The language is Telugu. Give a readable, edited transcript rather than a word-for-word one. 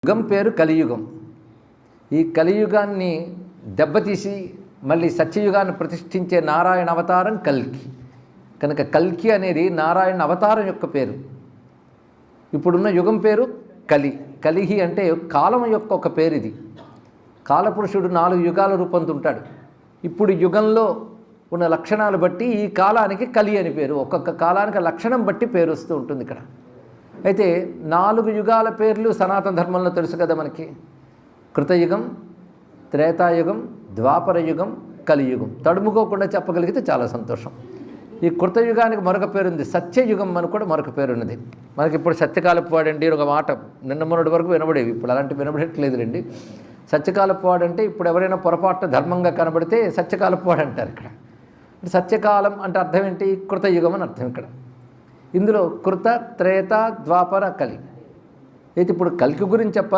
యుగం పేరు కలియుగం. ఈ కలియుగాన్ని దెబ్బతీసి మళ్ళీ సత్యయుగాన్ని ప్రతిష్ఠించే నారాయణ అవతారం కల్కి. కనుక కల్కి అనేది నారాయణ అవతారం యొక్క పేరు. ఇప్పుడున్న యుగం పేరు కలి. కలిహి అంటే కాలం యొక్క ఒక పేరు. ఇది కాలపురుషుడు 4 యుగాల రూపొందుంటాడు. ఇప్పుడు యుగంలో ఉన్న లక్షణాలు బట్టి ఈ కాలానికి కలి అని పేరు. ఒక్కొక్క కాలానికి లక్షణం బట్టి పేరు వస్తూ ఉంటుంది ఇక్కడ. అయితే 4 యుగాల పేర్లు సనాతన ధర్మంలో తెలుసు కదా మనకి. కృతయుగం, త్రేతాయుగం, ద్వాపర యుగం, కలియుగం. తడుముకోకుండా చెప్పగలిగితే చాలా సంతోషం. ఈ కృతయుగానికి మరొక పేరుంది, సత్యయుగం అని కూడా మరొక పేరున్నది. మనకి ఇప్పుడు సత్యకాలపు వాడండి ఒక మాట నిన్న మొన్నటి వరకు వినబడేవి, ఇప్పుడు అలాంటివి వినబడట్లేదు రండి. సత్యకాలపు వాడంటే ఇప్పుడు ఎవరైనా పొరపాటున ధర్మంగా కనబడితే సత్యకాలపు వాడు అంటారు. ఇక్కడ సత్యకాలం అంటే అర్థం ఏంటి? కృతయుగం అని అర్థం. ఇక్కడ ఇందులో కృత, త్రేత, ద్వాపర, కలి. అయితే ఇప్పుడు కల్కి గురించి చెప్పాలి.